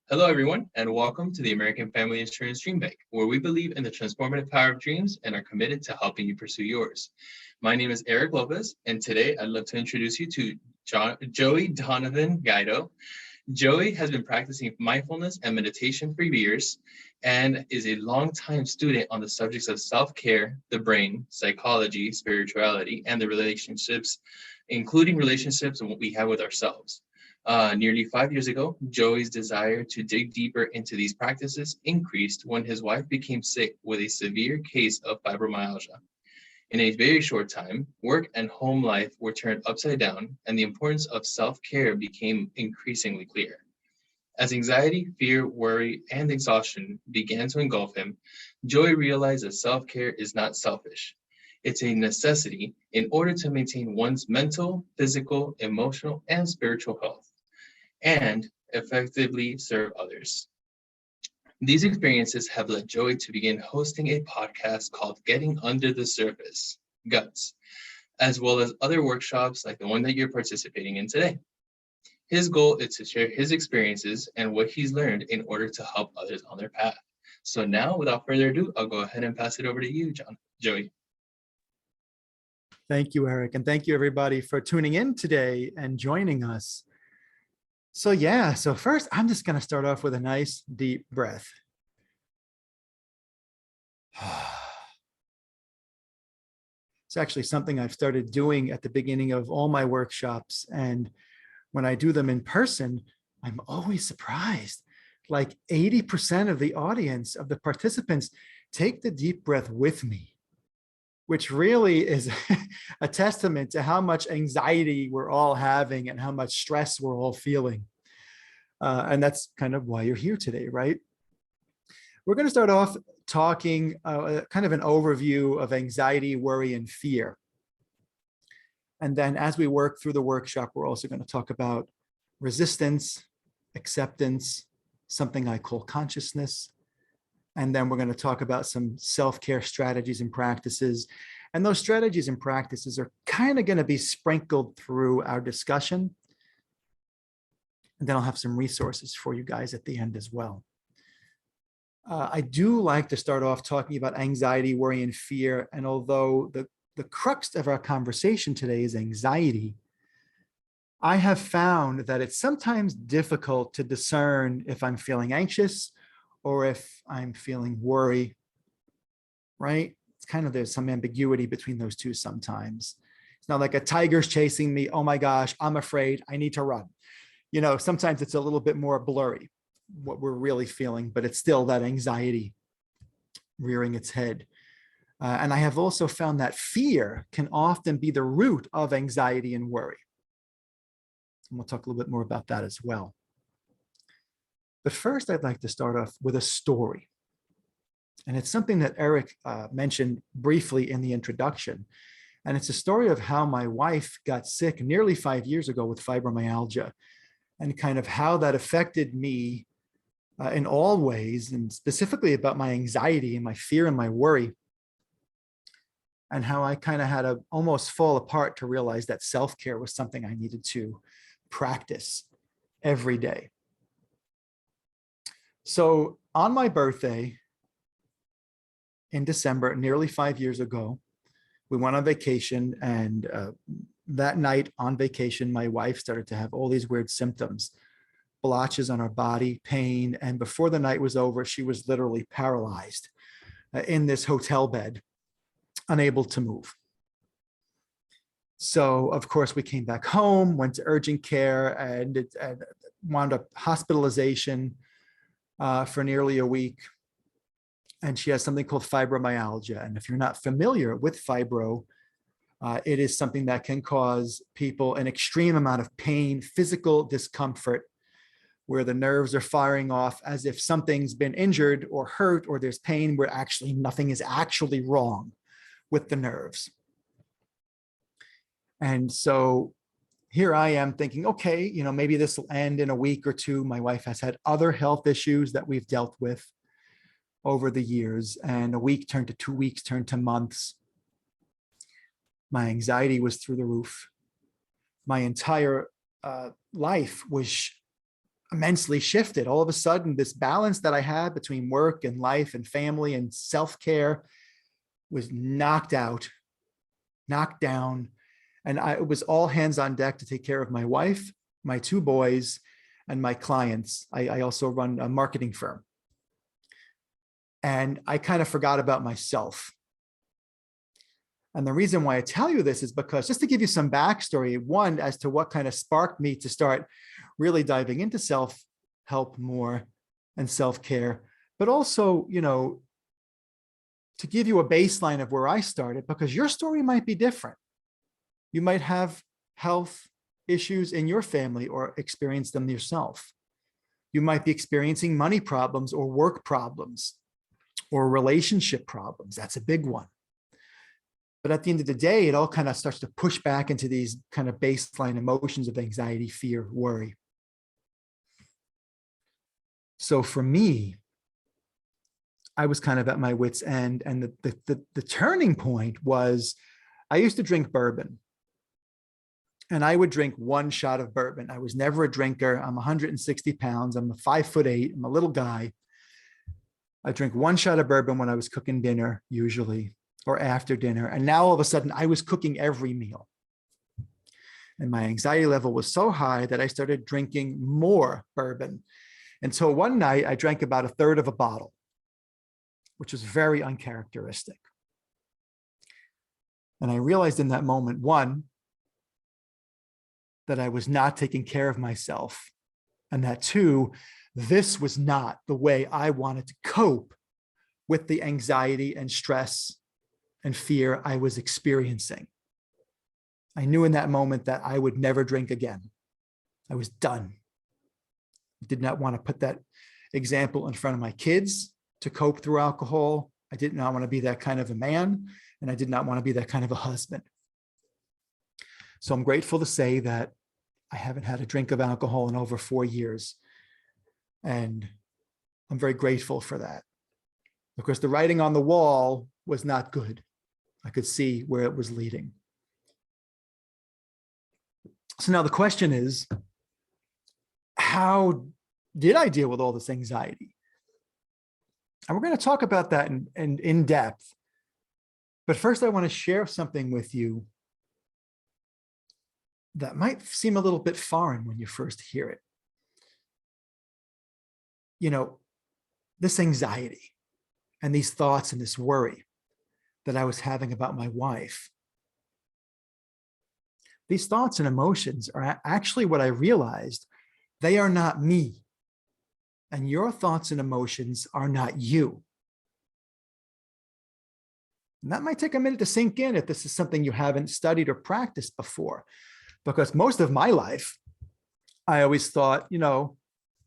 Hello, everyone, and welcome to the American Family Insurance DreamBank, where we believe in the transformative power of dreams and are committed to helping you pursue yours. My name is Eric Lopez, and today I'd love to introduce you to Joey Donovan Guido. Joey has been practicing mindfulness and meditation for years and is a longtime student on the subjects of self-care, the brain, psychology, spirituality, and the relationships, including relationships and what we have with ourselves. Nearly 5 years ago, Joey's desire to dig deeper into these practices increased when his wife became sick with a severe case of fibromyalgia. In a very short time, work and home life were turned upside down, and the importance of self-care became increasingly clear. As anxiety, fear, worry, and exhaustion began to engulf him, Joey realized that self-care is not selfish. It's a necessity in order to maintain one's mental, physical, emotional, and spiritual health, and effectively serve others. These experiences have led Joey to begin hosting a podcast called Getting Under the Surface, Guts, as well as other workshops like the one that you're participating in today. His goal is to share his experiences and what he's learned in order to help others on their path. So now, without further ado, I'll go ahead and pass it over to you, Joey. Thank you, Eric. And thank you, everybody, for tuning in today and joining us. So first, I'm just going to start off with a nice deep breath. It's actually something I've started doing at the beginning of all my workshops. And when I do them in person, I'm always surprised. Like 80% of the audience, of the participants, take the deep breath with me, which really is a testament to how much anxiety we're all having and how much stress we're all feeling. And that's kind of why you're here today, right? We're going to start off talking kind of an overview of anxiety, worry, and fear. And then as we work through the workshop, we're also going to talk about resistance, acceptance, something I call consciousness. And then we're going to talk about some self-care strategies and practices. And those strategies and practices are kind of going to be sprinkled through our discussion. And then I'll have some resources for you guys at the end as well. I do like to start off talking about anxiety, worry, and fear. And although the crux of our conversation today is anxiety, I have found that it's sometimes difficult to discern if I'm feeling anxious or if I'm feeling worry, right? It's kind of, there's some ambiguity between those two sometimes. It's not like a tiger's chasing me. Oh my gosh, I'm afraid, I need to run. You know, sometimes it's a little bit more blurry what we're really feeling, but it's still that anxiety rearing its head. And I have also found that fear can often be the root of anxiety and worry. And we'll talk a little bit more about that as well. But first, I'd like to start off with a story. And it's something that Eric mentioned briefly in the introduction. And it's a story of how my wife got sick nearly 5 years ago with fibromyalgia, and kind of how that affected me in all ways, and specifically about my anxiety and my fear and my worry, and how I kind of had to almost fall apart to realize that self-care was something I needed to practice every day. So on my birthday in December, nearly 5 years ago, we went on vacation, and that night on vacation, my wife started to have all these weird symptoms, blotches on her body, pain. And before the night was over, she was literally paralyzed in this hotel bed, unable to move. So of course we came back home, went to urgent care, and it wound up hospitalization for nearly a week. And she has something called fibromyalgia. And if you're not familiar with fibro, it is something that can cause people an extreme amount of pain, physical discomfort, where the nerves are firing off as if something's been injured or hurt, or there's pain where actually nothing is actually wrong with the nerves. And so here I am thinking, okay, you know, maybe this will end in a week or two. My wife has had other health issues that we've dealt with over the years, and a week turned to 2 weeks, turned to months. My anxiety was through the roof. My entire life was immensely shifted. All of a sudden, this balance that I had between work and life and family and self-care was knocked out, knocked down. And it was all hands on deck to take care of my wife, my two boys, and my clients. I also run a marketing firm. And I kind of forgot about myself. And the reason why I tell you this is because, just to give you some backstory, one, as to what kind of sparked me to start really diving into self-help more and self-care, but also, to give you a baseline of where I started, because your story might be different. You might have health issues in your family or experience them yourself. You might be experiencing money problems or work problems or relationship problems. That's a big one. But at the end of the day, it all kind of starts to push back into these kind of baseline emotions of anxiety, fear, worry. So for me, I was kind of at my wit's end. And the turning point was, I used to drink bourbon. And I would drink one shot of bourbon. I was never a drinker. I'm 160 pounds. I'm 5'8". I'm a little guy. I drink one shot of bourbon when I was cooking dinner, usually, or after dinner. And now all of a sudden I was cooking every meal. And my anxiety level was so high that I started drinking more bourbon. Until one night I drank about a third of a bottle, which was very uncharacteristic. And I realized in that moment, one, that I was not taking care of myself. And that two, this was not the way I wanted to cope with the anxiety and stress and fear I was experiencing. I knew in that moment that I would never drink again. I was done. I did not want to put that example in front of my kids to cope through alcohol. I did not want to be that kind of a man, and I did not want to be that kind of a husband. So I'm grateful to say that I haven't had a drink of alcohol in over 4 years. And I'm very grateful for that, because the writing on the wall was not good. I could see where it was leading. So now the question is, how did I deal with all this anxiety? And we're going to talk about that in depth. But first, I want to share something with you that might seem a little bit foreign when you first hear it. This anxiety and these thoughts and this worry that I was having about my wife. These thoughts and emotions are actually, what I realized, they are not me. And your thoughts and emotions are not you. And that might take a minute to sink in if this is something you haven't studied or practiced before. Because most of my life, I always thought,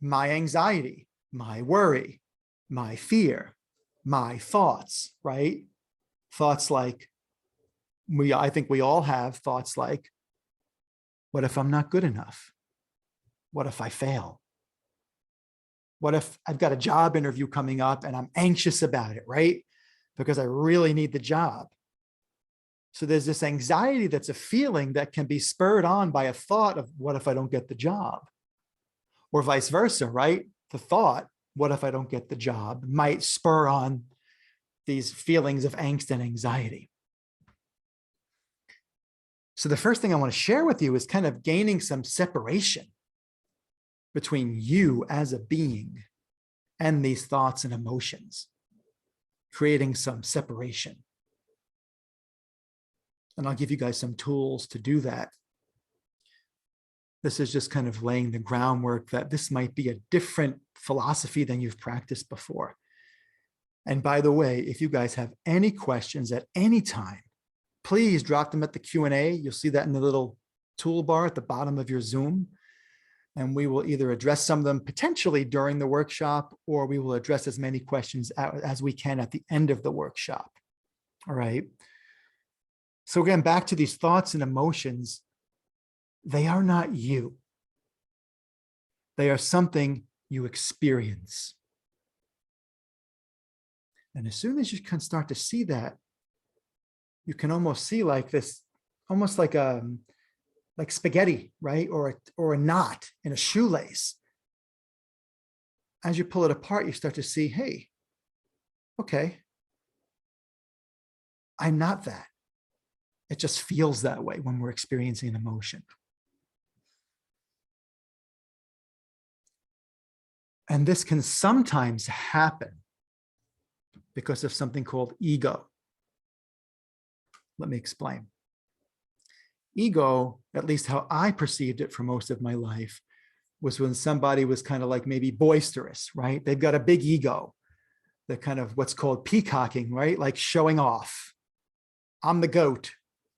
my anxiety, my worry, my fear, my thoughts, right? Thoughts like, I think we all have thoughts like, what if I'm not good enough? What if I fail? What if I've got a job interview coming up and I'm anxious about it, right? Because I really need the job. So there's this anxiety that's a feeling that can be spurred on by a thought of, what if I don't get the job? Or vice versa, right? The thought, what if I don't get the job, might spur on these feelings of angst and anxiety. So the first thing I want to share with you is kind of gaining some separation between you as a being and these thoughts and emotions, creating some separation. And I'll give you guys some tools to do that. This is just kind of laying the groundwork that this might be a different philosophy than you've practiced before. And by the way, if you guys have any questions at any time, please drop them at the Q&A. You'll see that in the little toolbar at the bottom of your Zoom. And we will either address some of them potentially during the workshop, or we will address as many questions as we can at the end of the workshop. All right. So again, back to these thoughts and emotions, they are not you. They are something you experience. And as soon as you can start to see that, you can almost see like this, almost like spaghetti, right? Or a knot in a shoelace. as you pull it apart, you start to see, hey, okay, I'm not that. It just feels that way when we're experiencing an emotion. And this can sometimes happen because of something called ego. Let me explain. Ego, at least how I perceived it for most of my life, was when somebody was kind of like maybe boisterous, right? They've got a big ego. They're kind of what's called peacocking, right? Like showing off. I'm the goat,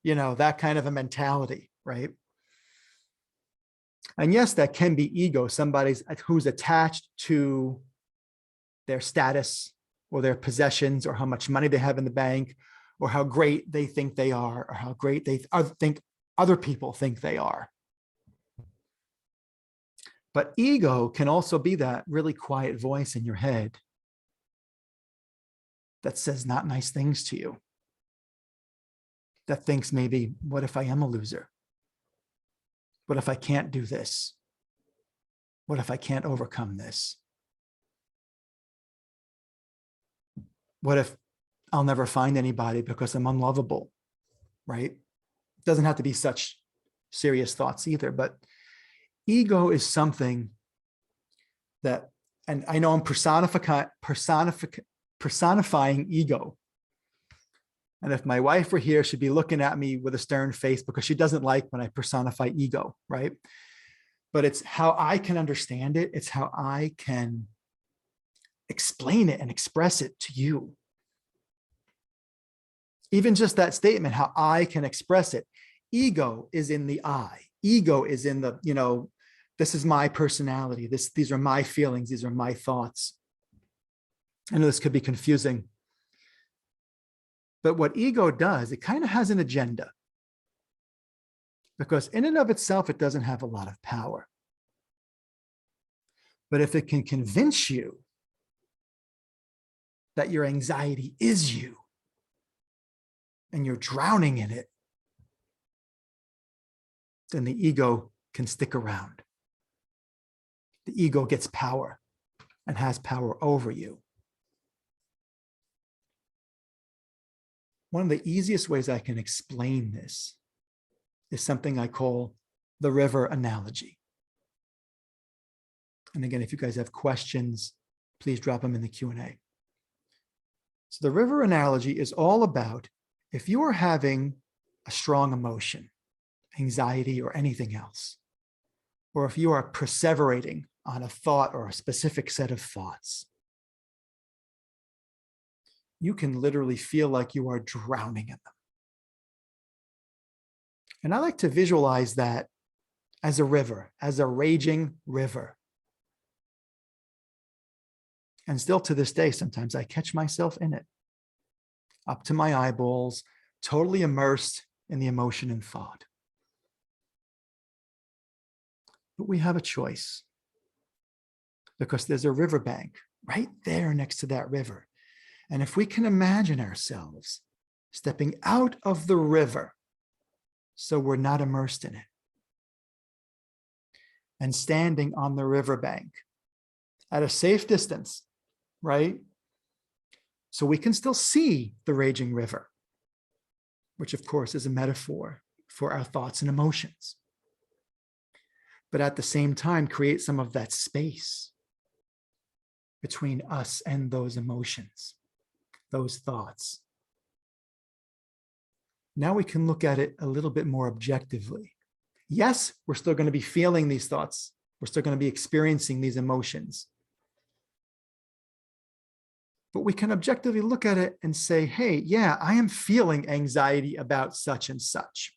you know, that kind of a mentality, right? And yes, that can be ego, somebody who's attached to their status or their possessions or how much money they have in the bank or how great they think they are or how great they think other people think they are. But ego can also be that really quiet voice in your head that says not nice things to you, that thinks maybe, what if I am a loser? What if I can't do this? What if I can't overcome this? What if I'll never find anybody because I'm unlovable, right? It doesn't have to be such serious thoughts either, but ego is something that, and I know I'm personifying ego. And if my wife were here, she'd be looking at me with a stern face because she doesn't like when I personify ego, right? But it's how I can understand it. It's how I can explain it and express it to you. Even just that statement, how I can express it. Ego is in the I. Ego is in the, you know, this is my personality. These are my feelings. These are my thoughts. I know this could be confusing. But what ego does, it kind of has an agenda. Because in and of itself, it doesn't have a lot of power. But if it can convince you that your anxiety is you and you're drowning in it, then the ego can stick around. The ego gets power and has power over you. One of the easiest ways I can explain this is something I call the river analogy. And again, if you guys have questions, please drop them in the Q&A. So the river analogy is all about if you are having a strong emotion, anxiety or anything else, or if you are perseverating on a thought or a specific set of thoughts, you can literally feel like you are drowning in them. And I like to visualize that as a river, as a raging river. And still to this day, sometimes I catch myself in it, up to my eyeballs, totally immersed in the emotion and thought. But we have a choice because there's a riverbank right there next to that river. And if we can imagine ourselves stepping out of the river so we're not immersed in it and standing on the riverbank at a safe distance, right? So we can still see the raging river, which of course is a metaphor for our thoughts and emotions. But at the same time, create some of that space between us and those emotions, those thoughts. Now we can look at it a little bit more objectively. Yes, we're still going to be feeling these thoughts. We're still going to be experiencing these emotions. But we can objectively look at it and say, hey, yeah, I am feeling anxiety about such and such.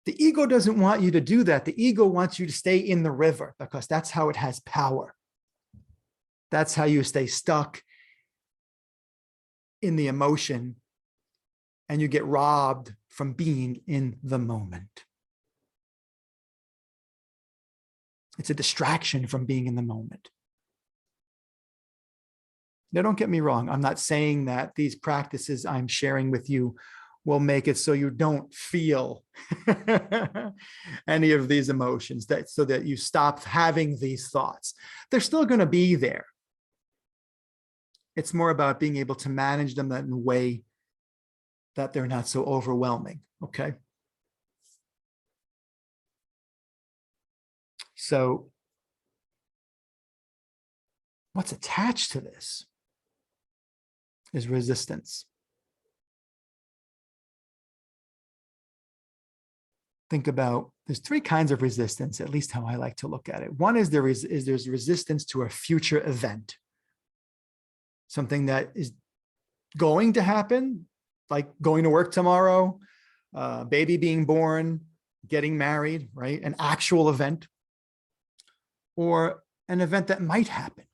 The ego doesn't want you to do that. The ego wants you to stay in the river because that's how it has power. That's how you stay stuck in the emotion and you get robbed from being in the moment. It's a distraction from being in the moment. Now, don't get me wrong. I'm not saying that these practices I'm sharing with you will make it so you don't feel any of these emotions, so that you stop having these thoughts. They're still going to be there. It's more about being able to manage them in a way that they're not so overwhelming. Okay. So what's attached to this is resistance. Think about, there's three kinds of resistance, at least how I like to look at it. One is there's resistance to a future event, something that is going to happen, like going to work tomorrow, baby being born, getting married, right? An actual event, or an event that might happen,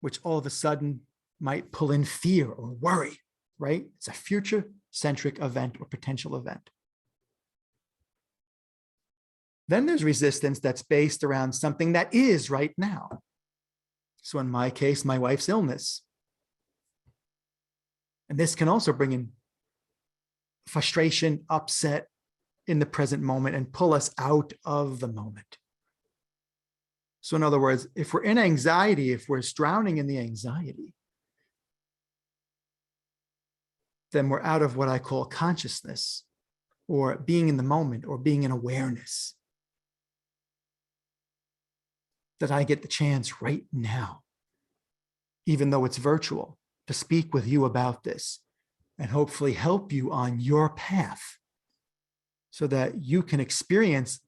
which all of a sudden might pull in fear or worry, right? It's a future-centric event or potential event. Then there's resistance that's based around something that is right now. So in my case, my wife's illness. And this can also bring in frustration, upset in the present moment and pull us out of the moment. So in other words, if we're in anxiety, if we're drowning in the anxiety, then we're out of what I call consciousness, or being in the moment, or being in awareness. That I get the chance right now, even though it's virtual, to speak with you about this and hopefully help you on your path so that you can experience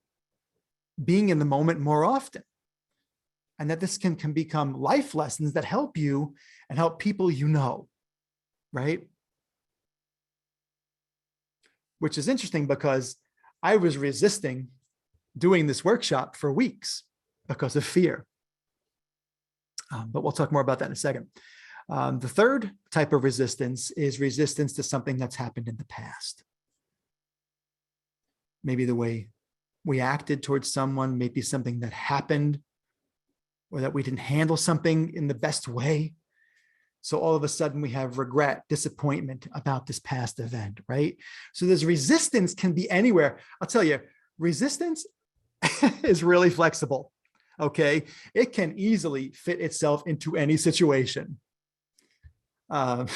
being in the moment more often. And that this can become life lessons that help you and help people you know, right? Which is interesting because I was resisting doing this workshop for weeks because of fear. But we'll talk more about that in a second. The third type of resistance is resistance to something that's happened in the past. Maybe the way we acted towards someone, maybe something that happened, or that we didn't handle something in the best way. So all of a sudden we have regret, disappointment about this past event, right? So there's resistance can be anywhere. I'll tell you, resistance is really flexible. Okay, it can easily fit itself into any situation. And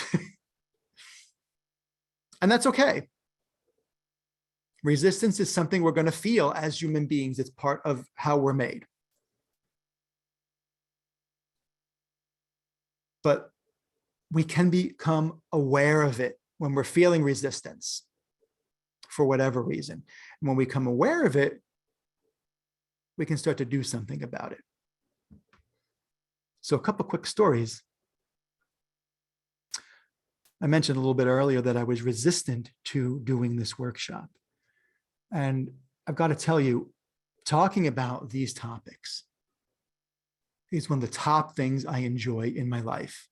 that's okay. Resistance is something we're going to feel as human beings. It's part of how we're made. But we can become aware of it when we're feeling resistance for whatever reason. And when we become aware of it, we can start to do something about it. So a couple quick stories. I mentioned a little bit earlier that I was resistant to doing this workshop. And I've got to tell you, talking about these topics is one of the top things I enjoy in my life.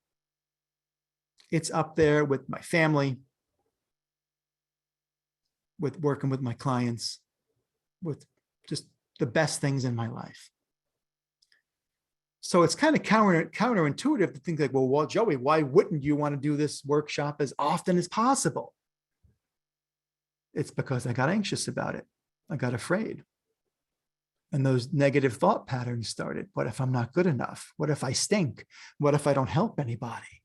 It's up there with my family, with working with my clients, with just the best things in my life. So it's kind of counterintuitive to think like, well, Joey, why wouldn't you want to do this workshop as often as possible? It's because I got anxious about it. I got afraid. And those negative thought patterns started. What if I'm not good enough? What if I stink? What if I don't help anybody?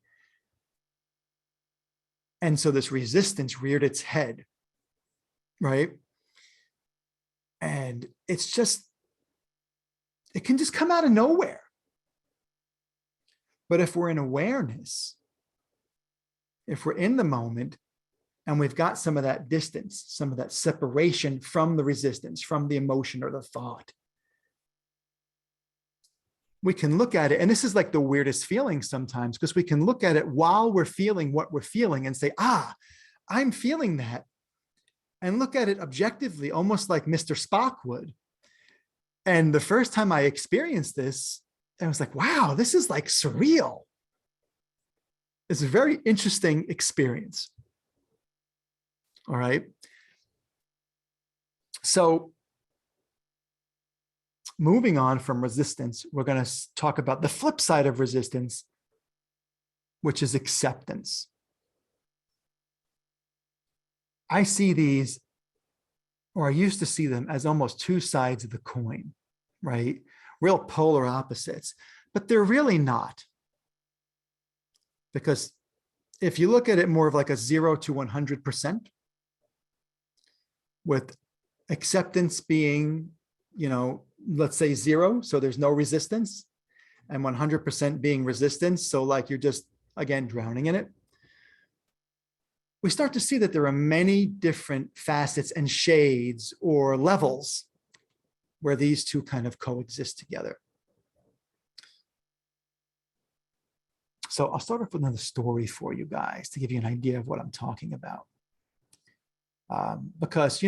And so this resistance reared its head, right? And it's just, it can just come out of nowhere. But if we're in awareness, if we're in the moment, and we've got some of that distance, some of that separation from the resistance, from the emotion or the thought, we can look at it. And this is like the weirdest feeling sometimes, because we can look at it while we're feeling what we're feeling and say, I'm feeling that. And look at it objectively, almost like Mr. Spock would. And the first time I experienced this, I was like, wow, this is like surreal. It's a very interesting experience. All right. So moving on from resistance, we're going to talk about the flip side of resistance, which is acceptance. I see these, or I used to see them as almost two sides of the coin, right? Real polar opposites, but they're really not. Because if you look at it more of like a 0 to 100%, with acceptance being, let's say 0, so there's no resistance, and 100% being resistance, so like you're just, again, drowning in it. We start to see that there are many different facets and shades or levels where these two kind of coexist together. So I'll start off with another story for you guys to give you an idea of what I'm talking about. Because,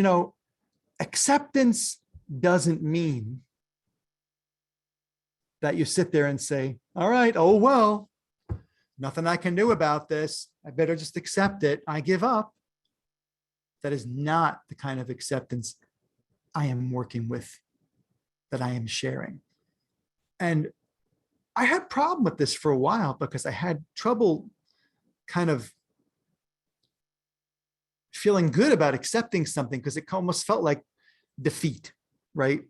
acceptance doesn't mean that you sit there and say, all right, oh, well, nothing I can do about this. I better just accept it. I give up. That is not the kind of acceptance I am working with, that I am sharing. And I had a problem with this for a while because I had trouble kind of feeling good about accepting something, because it almost felt like defeat, right?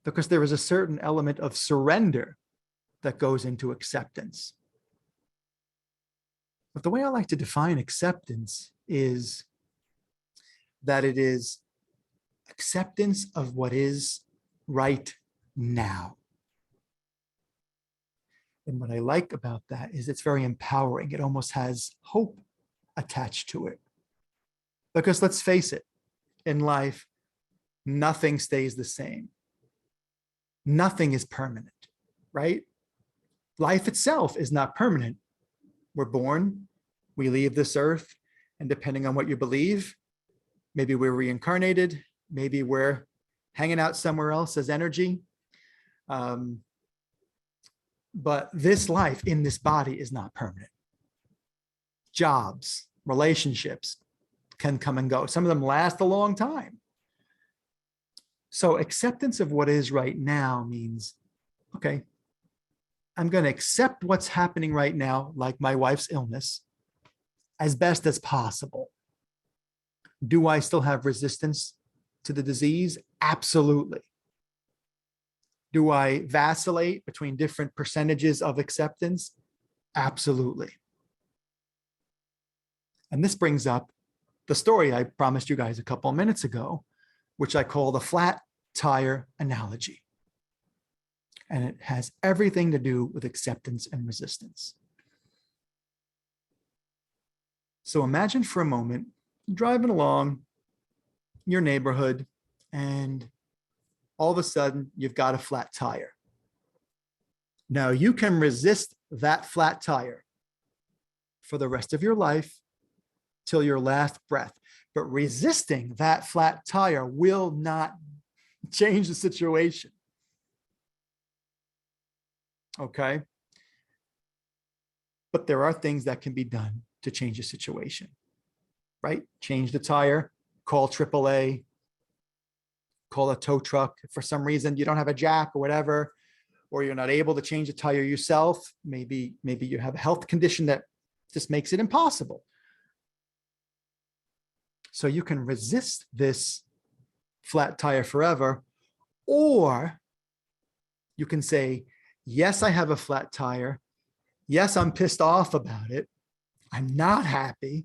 Because there is a certain element of surrender that goes into acceptance. But the way I like to define acceptance is that it is acceptance of what is right now. And what I like about that is it's very empowering. It almost has hope attached to it. Because let's face it, in life, nothing stays the same. Nothing is permanent, right? Life itself is not permanent. We're born, we leave this earth, and depending on what you believe, maybe we're reincarnated, maybe we're hanging out somewhere else as energy. But this life in this body is not permanent. Jobs, relationships can come and go. Some of them last a long time. So acceptance of what is right now means, okay, I'm going to accept what's happening right now, like my wife's illness, as best as possible. Do I still have resistance to the disease? Absolutely. Do I vacillate between different percentages of acceptance? Absolutely. And this brings up the story I promised you guys a couple of minutes ago, which I call the flat tire analogy. And it has everything to do with acceptance and resistance. So imagine for a moment driving along your neighborhood, and all of a sudden you've got a flat tire. Now you can resist that flat tire for the rest of your life till your last breath. But resisting that flat tire will not change the situation. Okay? But there are things that can be done to change the situation, right? Change the tire, call AAA, call a tow truck. If for some reason you don't have a jack or whatever, or you're not able to change the tire yourself, maybe you have a health condition that just makes it impossible. So you can resist this flat tire forever, or you can say, yes, I have a flat tire. Yes, I'm pissed off about it. I'm not happy.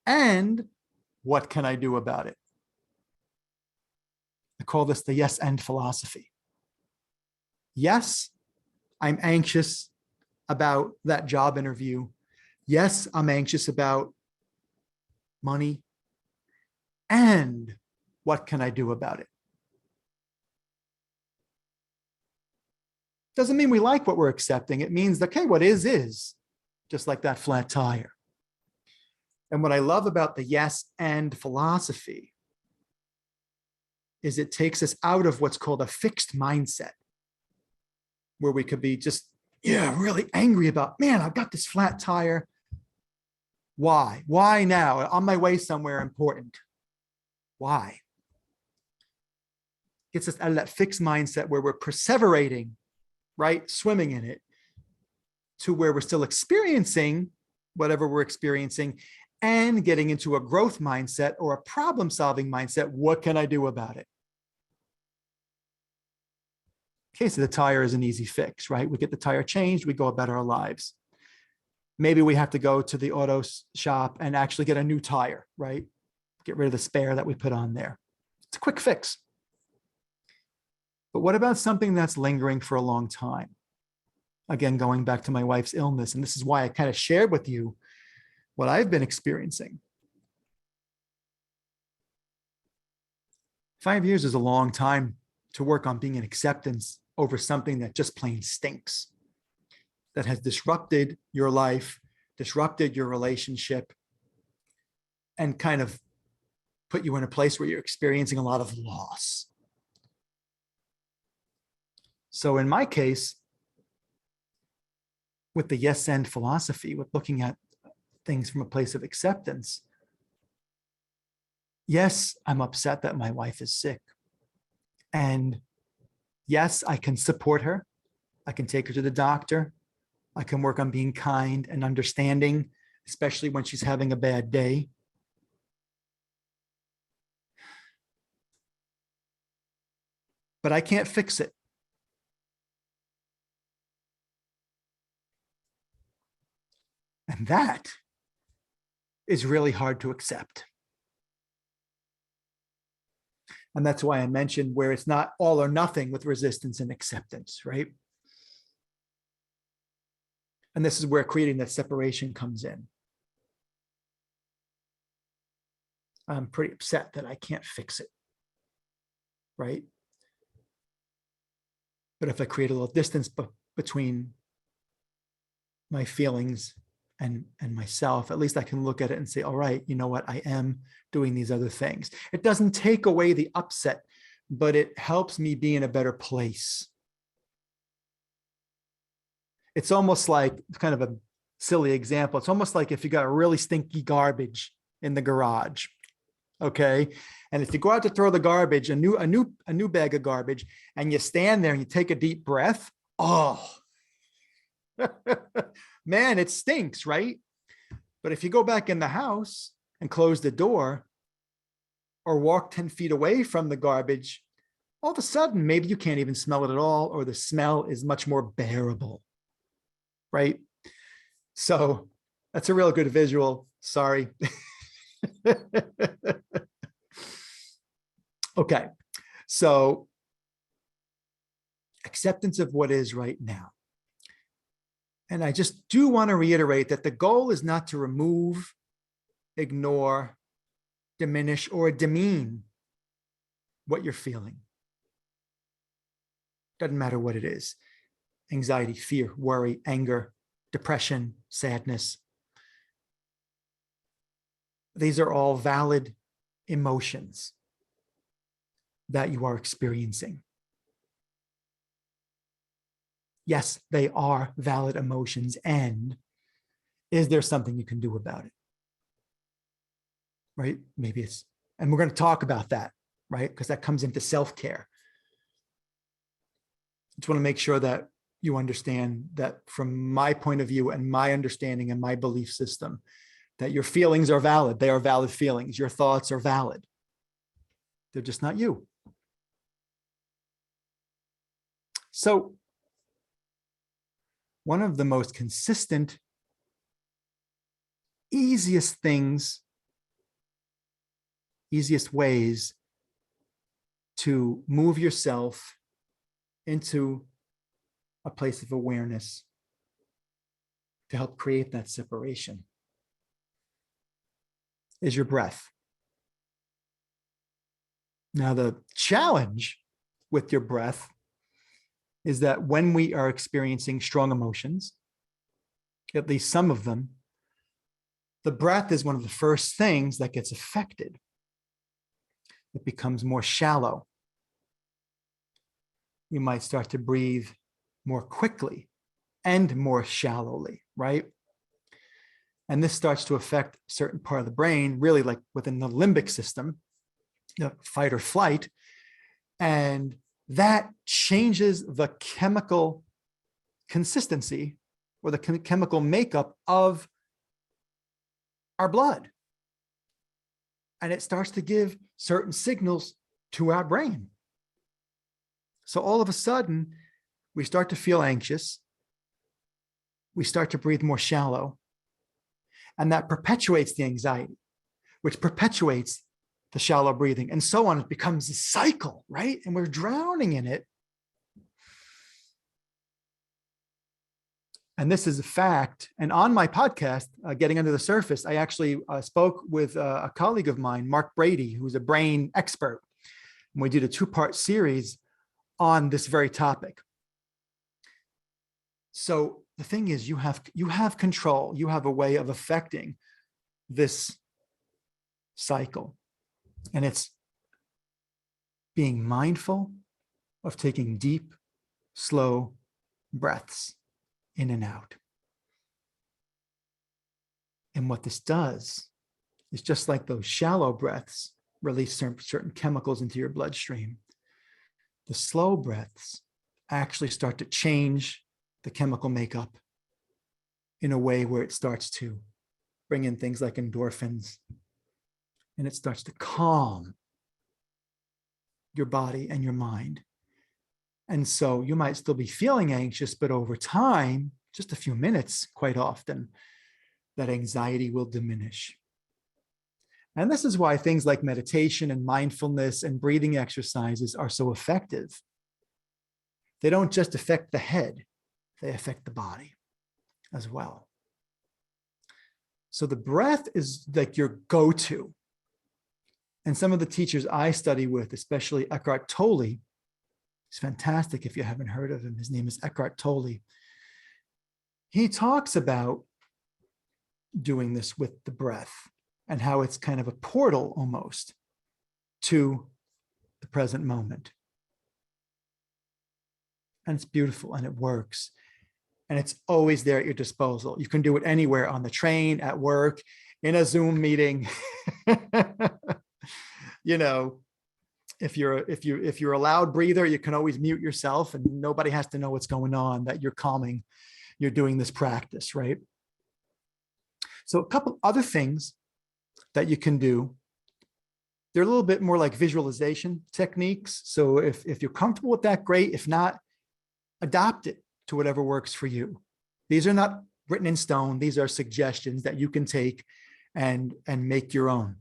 And what can I do about it? I call this the yes and philosophy. Yes, I'm anxious about that job interview. Yes, I'm anxious about money. And what can I do about it? Doesn't mean we like what we're accepting. It means that, okay, what is, just like that flat tire. And what I love about the yes and philosophy is it takes us out of what's called a fixed mindset, where we could be just, really angry about, man, I've got this flat tire. Why? Why now? On my way somewhere important. Why? Gets us out of that fixed mindset where we're perseverating, right? Swimming in it, to where we're still experiencing whatever we're experiencing, and getting into a growth mindset or a problem-solving mindset. What can I do about it? Okay, so the tire is an easy fix, right? We get the tire changed, we go about our lives. Maybe we have to go to the auto shop and actually get a new tire, right? Get rid of the spare that we put on there. It's a quick fix. But what about something that's lingering for a long time? Again, going back to my wife's illness, and this is why I kind of shared with you what I've been experiencing. 5 years is a long time to work on being in acceptance over something that just plain stinks, that has disrupted your life, disrupted your relationship, and kind of put you in a place where you're experiencing a lot of loss. So in my case, with the yes and philosophy, with looking at things from a place of acceptance, yes, I'm upset that my wife is sick. And yes, I can support her. I can take her to the doctor. I can work on being kind and understanding, especially when she's having a bad day. But I can't fix it. And that is really hard to accept. And that's why I mentioned where it's not all or nothing with resistance and acceptance, right? And this is where creating that separation comes in. I'm pretty upset that I can't fix it, right? But if I create a little distance between my feelings and myself, at least I can look at it and say, all right, you know what? I am doing these other things. It doesn't take away the upset, but it helps me be in a better place. It's almost like, kind of a silly example. It's almost like if you got a really stinky garbage in the garage, okay? And if you go out to throw the garbage, a new bag of garbage, and you stand there and you take a deep breath, oh, man, it stinks, right? But if you go back in the house and close the door or walk 10 feet away from the garbage, all of a sudden, maybe you can't even smell it at all, or the smell is much more bearable, right? So that's a real good visual. Sorry. Okay. So acceptance of what is right now. And I just do want to reiterate that the goal is not to remove, ignore, diminish, or demean what you're feeling. Doesn't matter what it is. Anxiety, fear, worry, anger, depression, sadness. These are all valid emotions that you are experiencing. Yes, they are valid emotions. And is there something you can do about it? Right? Maybe it's, and we're going to talk about that, right? Because that comes into self-care. I just want to make sure that you understand that from my point of view and my understanding and my belief system, that your feelings are valid. They are valid feelings. Your thoughts are valid. They're just not you. So one of the most consistent, easiest ways to move yourself into a place of awareness to help create that separation is your breath. Now, the challenge with your breath is that when we are experiencing strong emotions, at least some of them, the breath is one of the first things that gets affected. It becomes more shallow. You might start to breathe more quickly and more shallowly, right? And this starts to affect a certain part of the brain, really like within the limbic system, the fight or flight. And that changes the chemical consistency or the chemical makeup of our blood. And it starts to give certain signals to our brain. So all of a sudden, we start to feel anxious. We start to breathe more shallow. And that perpetuates the anxiety, which perpetuates the shallow breathing, and so on. It becomes a cycle, right? And we're drowning in it. And this is a fact. And on my podcast, Getting Under the Surface, I actually spoke with a colleague of mine, Mark Brady, who's a brain expert. And we did a 2-part series on this very topic. So the thing is, you have control. You have a way of affecting this cycle. And it's being mindful of taking deep, slow breaths in and out. And what this does is, just like those shallow breaths release certain chemicals into your bloodstream, the slow breaths actually start to change the chemical makeup in a way where it starts to bring in things like endorphins, and it starts to calm your body and your mind. And so you might still be feeling anxious, but over time, just a few minutes, quite often, that anxiety will diminish. And this is why things like meditation and mindfulness and breathing exercises are so effective. They don't just affect the head, they affect the body as well. So the breath is like your go-to. And some of the teachers I study with, especially Eckhart Tolle, he's fantastic if you haven't heard of him. His name is Eckhart Tolle. He talks about doing this with the breath and how it's kind of a portal almost to the present moment. And it's beautiful and it works. And it's always there at your disposal. You can do it anywhere, on the train, at work, in a Zoom meeting. You know, if you're a loud breather, you can always mute yourself and nobody has to know what's going on, that you're calming, you're doing this practice, right? So a couple other things that you can do. They're a little bit more like visualization techniques. So if you're comfortable with that, great. If not, adopt it to whatever works for you. These are not written in stone. These are suggestions that you can take and make your own.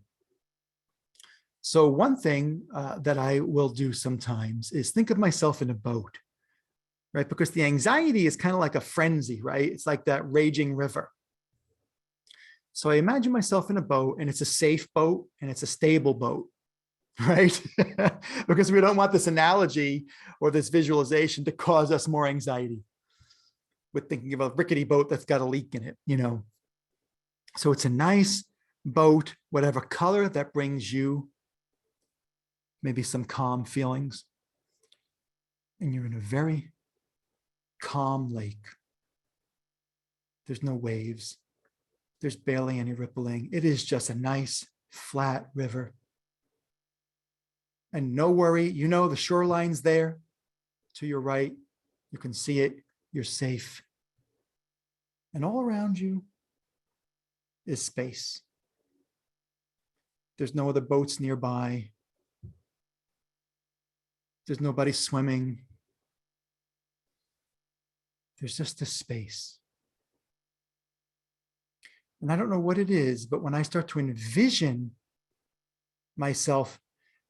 So one thing that I will do sometimes is think of myself in a boat, right? Because the anxiety is kind of like a frenzy, right? It's like that raging river. So I imagine myself in a boat, and it's a safe boat and it's a stable boat, right? Because we don't want this analogy or this visualization to cause us more anxiety with thinking of a rickety boat that's got a leak in it, you know? So it's a nice boat, whatever color that brings you maybe some calm feelings. And you're in a very calm lake. There's no waves. There's barely any rippling. It is just a nice flat river. And no worry, you know the shoreline's there to your right. You can see it. You're safe. And all around you is space. There's no other boats nearby. There's nobody swimming. There's just a space. And I don't know what it is, but when I start to envision myself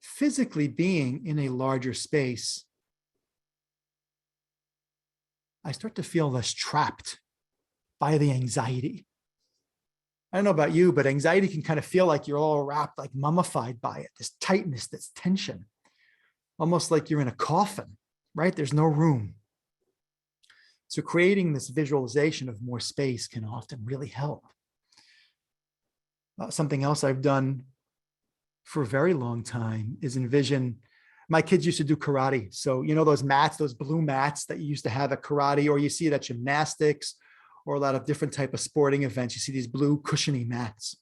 physically being in a larger space, I start to feel less trapped by the anxiety. I don't know about you, but anxiety can kind of feel like you're all wrapped, like mummified by it, this tightness, this tension, almost like you're in a coffin, right? There's no room. So creating this visualization of more space can often really help. Something else I've done for a very long time is envision, my kids used to do karate. So, you know, those mats, those blue mats that you used to have at karate, or you see it at gymnastics or a lot of different type of sporting events, you see these blue cushiony mats.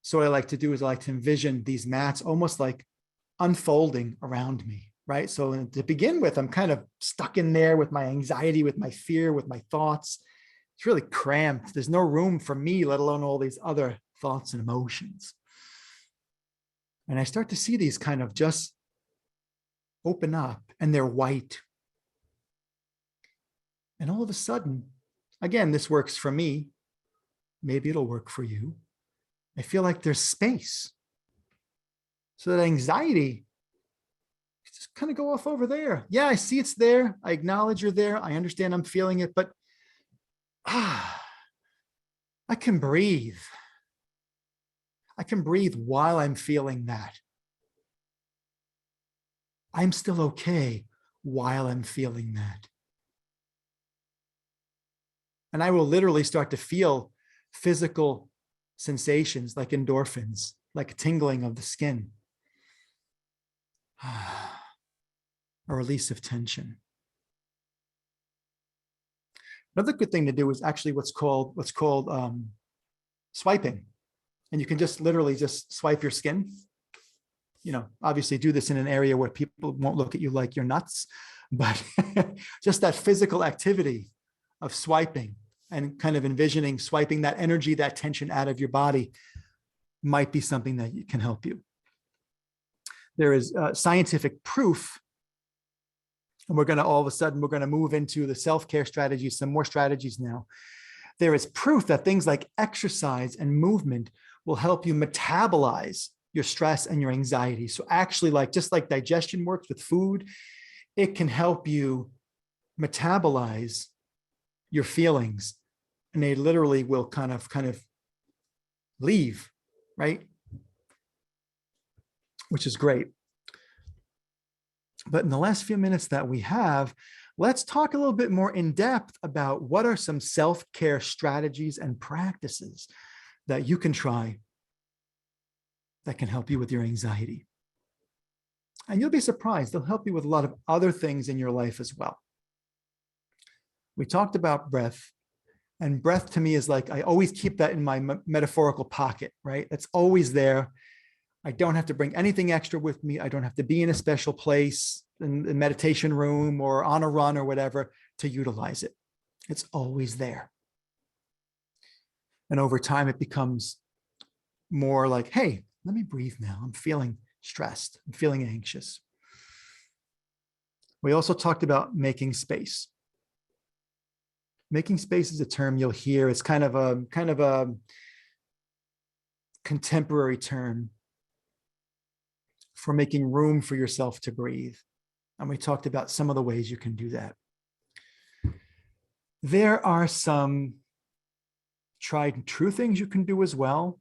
So what I like to do is I like to envision these mats almost like unfolding around me, right? So to begin with, I'm kind of stuck in there with my anxiety, with my fear, with my thoughts. It's really cramped. There's no room for me, let alone all these other thoughts and emotions. And I start to see these kind of just open up, and they're white. And all of a sudden, again, this works for me. Maybe it'll work for you. I feel like there's space. So that anxiety just kind of go off over there. Yeah, I see it's there. I acknowledge you're there. I understand I'm feeling it, but I can breathe. I can breathe while I'm feeling that. I'm still okay while I'm feeling that. And I will literally start to feel physical sensations like endorphins, like a tingling of the skin, a release of tension. Another good thing to do is actually what's called swiping. And you can just literally just swipe your skin. You know, obviously do this in an area where people won't look at you like you're nuts, but just that physical activity of swiping and kind of envisioning swiping that energy, that tension out of your body might be something that can help you. There is scientific proof, and we're going to all of a sudden, we're going to move into the self-care strategies, some more strategies now. There is proof that things like exercise and movement will help you metabolize your stress and your anxiety. So actually, like just like digestion works with food, it can help you metabolize your feelings, and they literally will kind of leave, right? Which is great. But in the last few minutes that we have, let's talk a little bit more in depth about what are some self-care strategies and practices that you can try that can help you with your anxiety. And you'll be surprised, they'll help you with a lot of other things in your life as well. We talked about breath, and breath to me is like, I always keep that in my metaphorical pocket, right? It's always there. I don't have to bring anything extra with me. I don't have to be in a special place, in the meditation room or on a run or whatever to utilize it. It's always there. And over time, it becomes more like, hey, let me breathe now. I'm feeling stressed. I'm feeling anxious. We also talked about making space. Making space is a term you'll hear. It's kind of a contemporary term for making room for yourself to breathe. And we talked about some of the ways you can do that. There are some tried and true things you can do as well.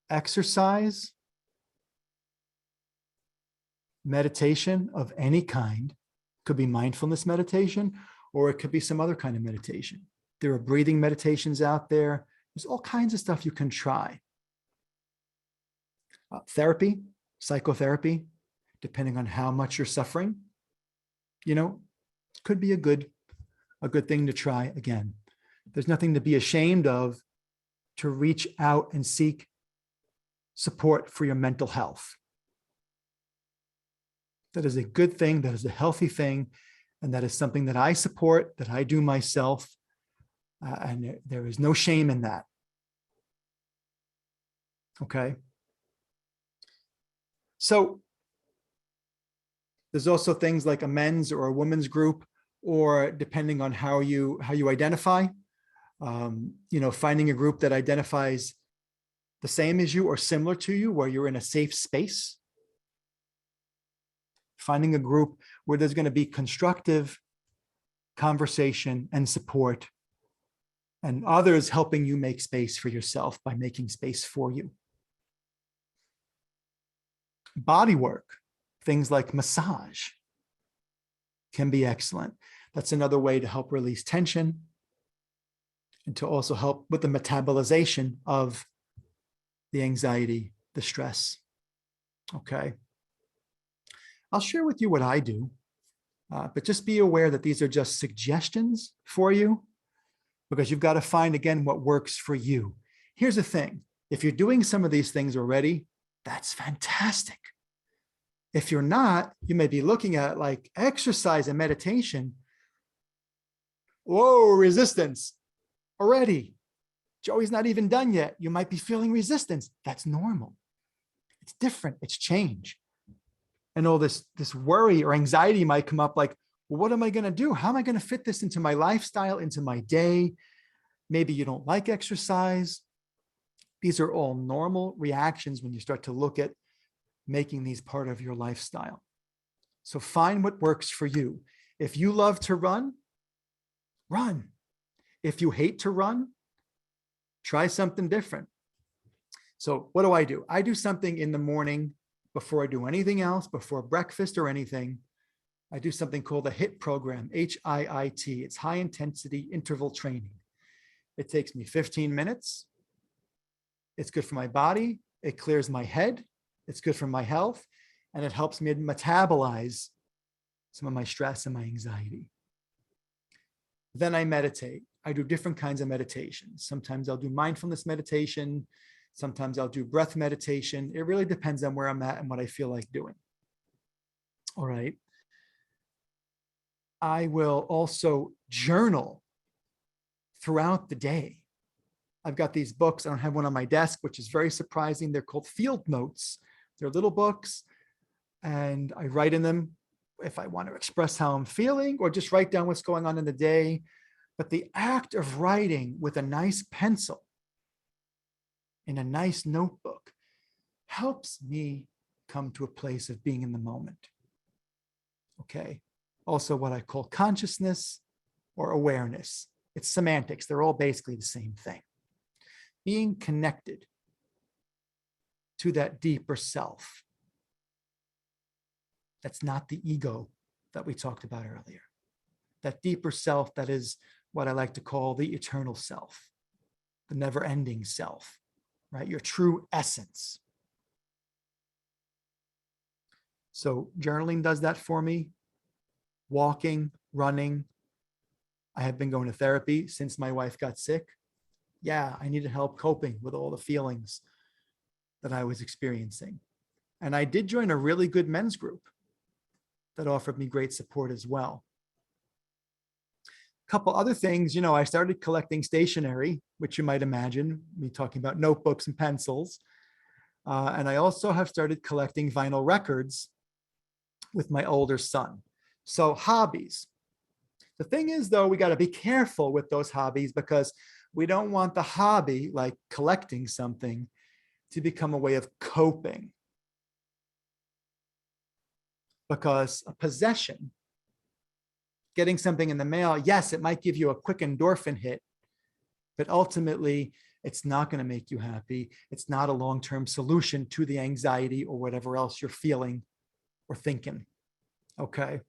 Exercise, meditation of any kind, could be mindfulness meditation, or it could be some other kind of meditation. There are breathing meditations out there. There's all kinds of stuff you can try. Therapy, psychotherapy, depending on how much you're suffering, you know, could be a good thing to try again. There's nothing to be ashamed of to reach out and seek support for your mental health. That is a good thing. That is a healthy thing. And that is something that I support, that I do myself. And there is no shame in that. Okay. So there's also things like a men's or a women's group, or depending on how you identify, you know, finding a group that identifies the same as you or similar to you, where you're in a safe space. Finding a group where there's going to be constructive conversation and support, and others helping you make space for yourself by making space for you. Body work, things like massage, can be excellent. That's another way to help release tension and to also help with the metabolization of the anxiety, the stress. Okay. I'll share with you what I do, but just be aware that these are just suggestions for you, because you've got to find, again, what works for you. Here's the thing. If you're doing some of these things already, that's fantastic. If you're not, you may be looking at like exercise and meditation. Whoa, resistance. already. Joey's not even done yet. You might be feeling resistance. That's normal. It's different. It's change. And all this worry or anxiety might come up like, well, what am I going to do? How am I going to fit this into my lifestyle, into my day? Maybe you don't like exercise. These are all normal reactions when you start to look at making these part of your lifestyle. So find what works for you. If you love to run, run. If you hate to run, try something different. So what do? I do something in the morning before I do anything else, before breakfast or anything. I do something called a HIIT program, HIIT. It's high intensity interval training. It takes me 15 minutes. It's good for my body. It clears my head. It's good for my health. And it helps me metabolize some of my stress and my anxiety. Then I meditate. I do different kinds of meditations. Sometimes I'll do mindfulness meditation. Sometimes I'll do breath meditation. It really depends on where I'm at and what I feel like doing. All right. I will also journal throughout the day. I've got these books. I don't have one on my desk, which is very surprising. They're called field notes. They're little books, and I write in them if I want to express how I'm feeling or just write down what's going on in the day. But the act of writing with a nice pencil in a nice notebook helps me come to a place of being in the moment. Okay. Also what I call consciousness or awareness. It's semantics. They're all basically the same thing. Being connected to that deeper self. That's not the ego that we talked about earlier. That deeper self that is what I like to call the eternal self, the never-ending self, right? Your true essence. So journaling does that for me. Walking, running. I have been going to therapy since my wife got sick. Yeah, I needed help coping with all the feelings that I was experiencing. And I did join a really good men's group that offered me great support as well. A couple other things, I started collecting stationery, which you might imagine me talking about notebooks and pencils. And I also have started collecting vinyl records with my older son. So hobbies. The thing is, though, we got to be careful with those hobbies because we don't want the hobby, like collecting something, to become a way of coping. Because a possession, getting something in the mail, yes, it might give you a quick endorphin hit, but ultimately it's not going to make you happy. It's not a long-term solution to the anxiety or whatever else you're feeling or thinking. Okay.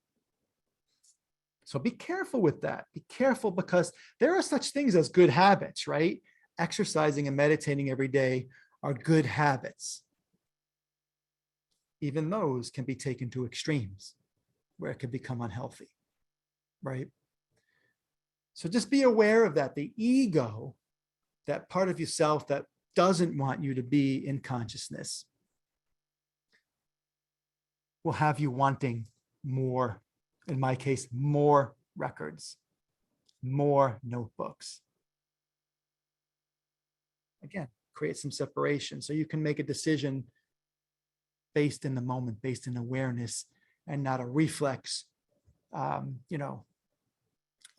So be careful with that. Be careful because there are such things as good habits, right? Exercising and meditating every day are good habits. Even those can be taken to extremes where it can become unhealthy, right? So just be aware of that. The ego, that part of yourself that doesn't want you to be in consciousness, will have you wanting more. In my case, more records, more notebooks. Again, create some separation so you can make a decision based in the moment, based in awareness, and not a reflex, what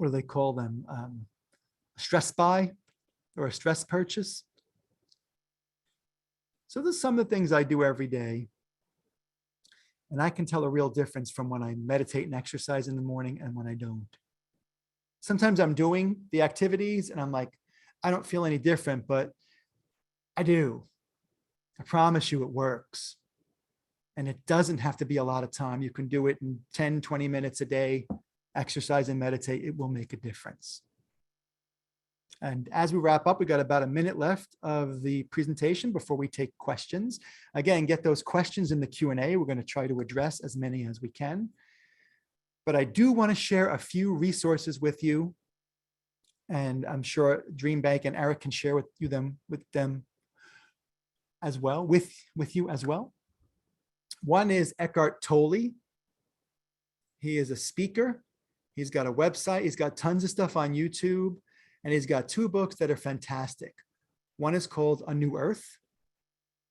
do they call them? A stress buy or a stress purchase. So there's some of the things I do every day. And I can tell a real difference from when I meditate and exercise in the morning and when I don't. Sometimes I'm doing the activities and I'm like, I don't feel any different, but I do. I promise you it works. And it doesn't have to be a lot of time. You can do it in 10, 20 minutes a day, exercise and meditate. It will make a difference. And as we wrap up, we got about a minute left of the presentation before we take questions. Again, get those questions in the Q&A. We're going to try to address as many as we can. But I do want to share a few resources with you. And I'm sure DreamBank and Eric can share with them as well, with you as well. One is Eckhart Tolle. He is a speaker. He's got a website. He's got tons of stuff on YouTube. And he's got two books that are fantastic. One is called A New Earth.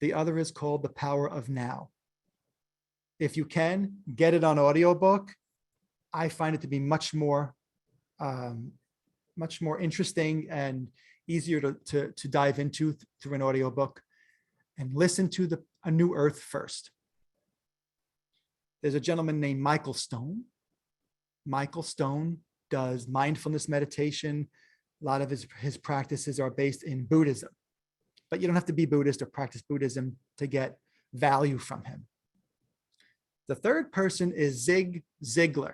The other is called The Power of Now. If you can, get it on audiobook. I find it to be much more interesting and easier to dive into through an audiobook. And listen to A New Earth first. There's a gentleman named Michael Stone. Michael Stone does mindfulness meditation. A lot of his practices are based in Buddhism, but you don't have to be Buddhist or practice Buddhism to get value from him. The third person is Zig Ziglar.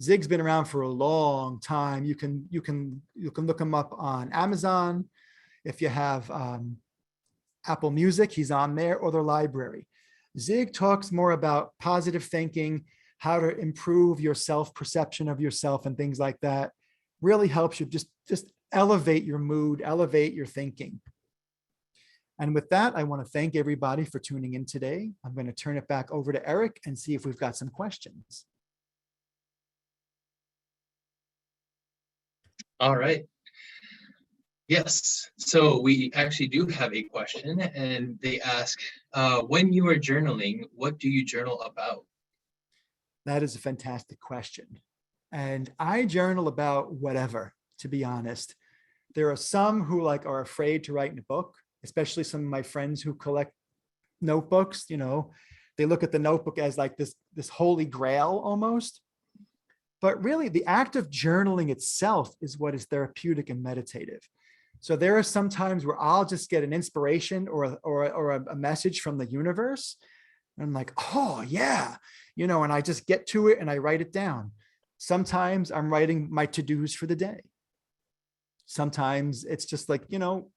Zig's been around for a long time. You can look him up on Amazon. If you have Apple Music, he's on there, or their library. Zig talks more about positive thinking, how to improve your self-perception of yourself and things like that. Really helps you just elevate your mood, elevate your thinking. And with that, I want to thank everybody for tuning in today. I'm going to turn it back over to Eric and see if we've got some questions. All right. Yes, so we actually do have a question, and they ask, when you are journaling, what do you journal about? That is a fantastic question. And I journal about whatever, to be honest. There are some who are afraid to write in a book, especially some of my friends who collect notebooks. They look at the notebook as like this holy grail almost. But really, the act of journaling itself is what is therapeutic and meditative. So there are some times where I'll just get an inspiration or a message from the universe. And I'm like, oh yeah, and I just get to it and I write it down. Sometimes I'm writing my to-dos for the day. Sometimes it's just like,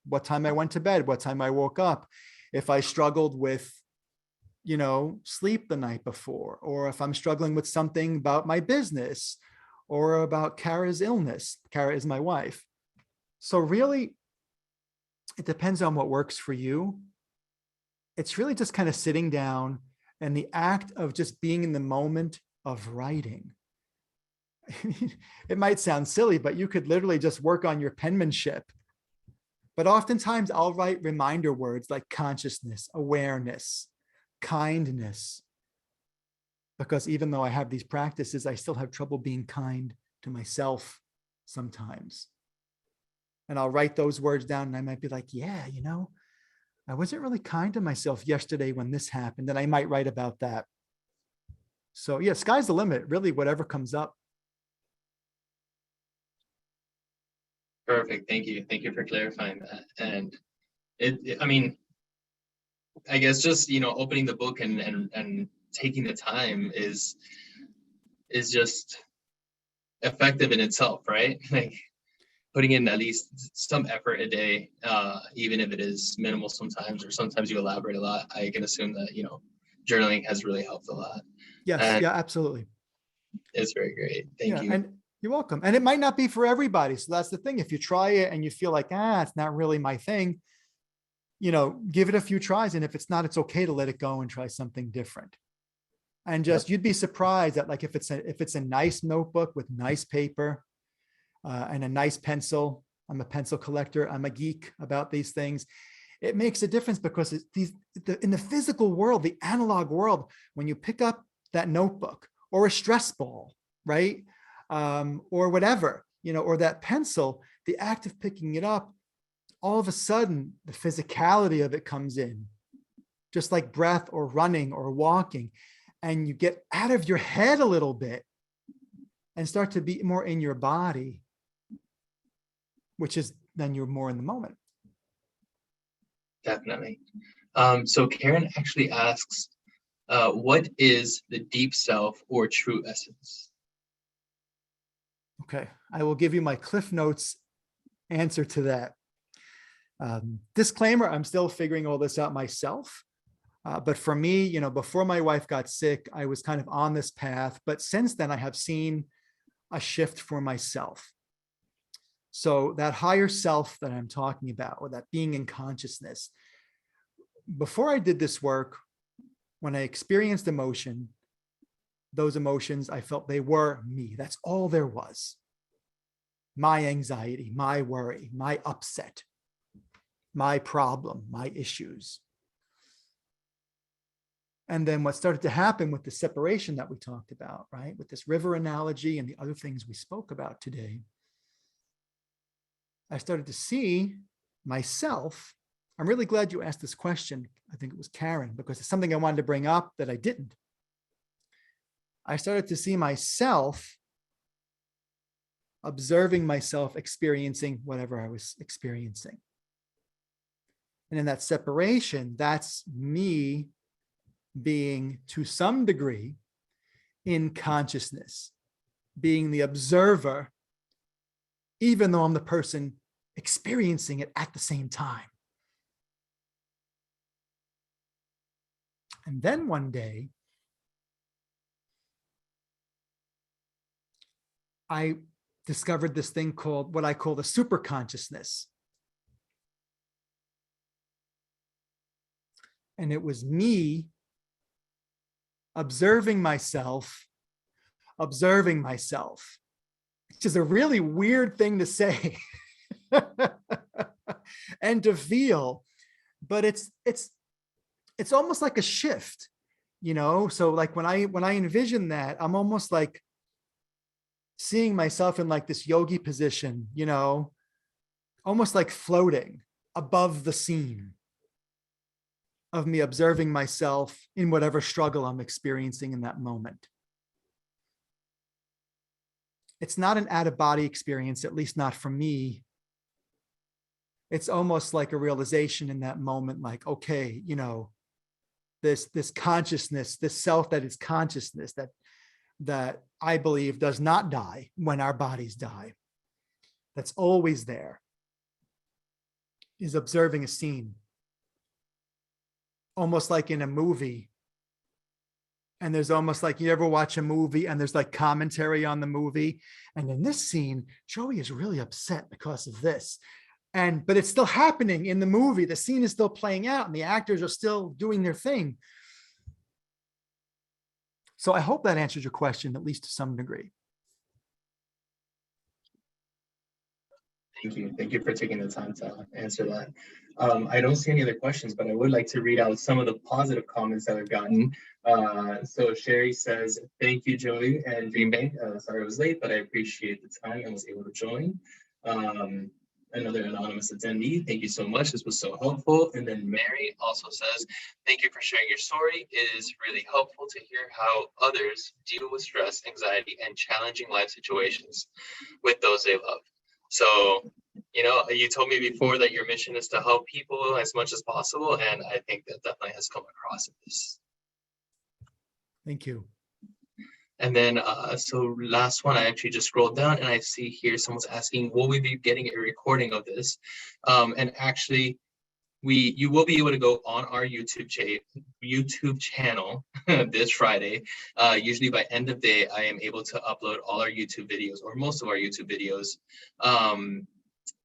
what time I went to bed, what time I woke up. If I struggled with, sleep the night before, or if I'm struggling with something about my business or about Kara's illness. Kara is my wife. So really, it depends on what works for you. It's really just kind of sitting down and the act of just being in the moment of writing. It might sound silly, but you could literally just work on your penmanship. But oftentimes I'll write reminder words like consciousness, awareness, kindness. Because even though I have these practices, I still have trouble being kind to myself sometimes. And I'll write those words down and I might be like, yeah, I wasn't really kind to myself yesterday when this happened. And I might write about that. So yeah, sky's the limit, really, whatever comes up. Perfect. Thank you. Thank you for clarifying that. And I guess just, opening the book and taking the time is just effective in itself, right? Like putting in at least some effort a day, even if it is minimal sometimes, or sometimes you elaborate a lot. I can assume that, journaling has really helped a lot. Yes. And yeah, absolutely. It's very great. Thank you. And you're welcome. And it might not be for everybody. So that's the thing. If you try it and you feel like, it's not really my thing, give it a few tries. And if it's not, it's okay to let it go and try something different. And just, you'd be surprised that if it's a nice notebook with nice paper and a nice pencil. I'm a pencil collector. I'm a geek about these things. It makes a difference because in the physical world, the analog world, when you pick up that notebook or a stress ball, right? Or whatever, or that pencil, the act of picking it up, all of a sudden, the physicality of it comes in, just like breath or running or walking. And you get out of your head a little bit and start to be more in your body, which is then you're more in the moment. Definitely. So Karen actually asks, what is the deep self or true essence? Okay, I will give you my Cliff Notes answer to that. Disclaimer, I'm still figuring all this out myself. But for me, before my wife got sick, I was kind of on this path. But since then, I have seen a shift for myself. So that higher self that I'm talking about, or that being in consciousness, before I did this work, when I experienced emotion, those emotions, I felt they were me. That's all there was. my anxiety, my worry, my upset, my problem, my issues. And then what started to happen with the separation that we talked about, right? With this river analogy and the other things we spoke about today, I started to see myself. I'm really glad you asked this question. I think it was Karen, because it's something I wanted to bring up that I didn't. I started to see myself observing myself experiencing whatever I was experiencing. And in that separation, that's me being, to some degree, in consciousness, being the observer, even though I'm the person experiencing it at the same time. And then one day, I discovered this thing called what I call the super consciousness. And it was me observing myself, which is a really weird thing to say and to feel, but it's almost like a shift, you know? So like when I envision that, I'm almost like seeing myself in like this yogi position, you know, almost like floating above the scene of me observing myself in whatever struggle I'm experiencing in that moment. It's not an out-of-body experience, at least not for me. It's almost like a realization in that moment, like, okay, you know, this consciousness, this self that is consciousness, that I believe does not die when our bodies die, that's always there, is observing a scene, almost like in a movie. And there's almost like, you ever watch a movie and there's like commentary on the movie, and in this scene, Joey is really upset because of this. But it's still happening in the movie. The scene is still playing out and the actors are still doing their thing. So I hope that answers your question, at least to some degree. Thank you. Thank you for taking the time to answer that. I don't see any other questions, but I would like to read out some of the positive comments that we've gotten. So Sherry says, thank you, Joey and DreamBank. Sorry I was late, but I appreciate the time and was able to join. Another anonymous attendee, thank you so much. This was so helpful. And then Mary also says, thank you for sharing your story. It is really helpful to hear how others deal with stress, anxiety, and challenging life situations with those they love. So, you know, you told me before that your mission is to help people as much as possible, and I think that definitely has come across in this. Thank you. And then, so last one, I actually just scrolled down and I see here someone's asking, will we be getting a recording of this? And actually, you will be able to go on our YouTube channel this Friday. Usually by end of day, I am able to upload all our YouTube videos, or most of our YouTube videos,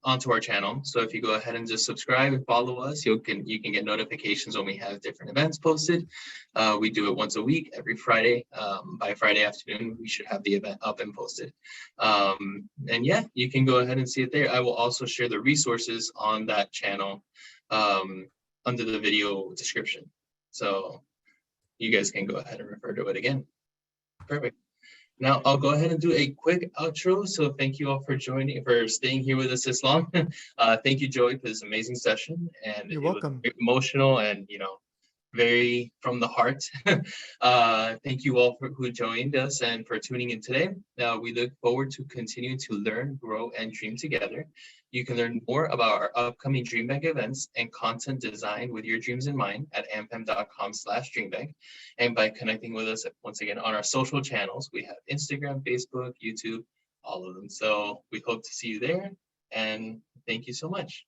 onto our channel. So if you go ahead and just subscribe and follow us, you can get notifications when we have different events posted. We do it once a week, every Friday. By Friday afternoon, we should have the event up and posted. And yeah, you can go ahead and see it there. I will also share the resources on that channel under the video description. So you guys can go ahead and refer to it again. Perfect. Now I'll go ahead and do a quick outro. So thank you all for staying here with us this long. Thank you, Joey, for this amazing session. And You're welcome. It was emotional and, you know, very from the heart. Thank you all who joined us and for tuning in today. We look forward to continuing to learn, grow, and dream together. You can learn more about our upcoming DreamBank events and content design with your dreams in mind at ampem.com/DreamBank. And by connecting with us once again on our social channels, we have Instagram, Facebook, YouTube, all of them. So we hope to see you there. And thank you so much.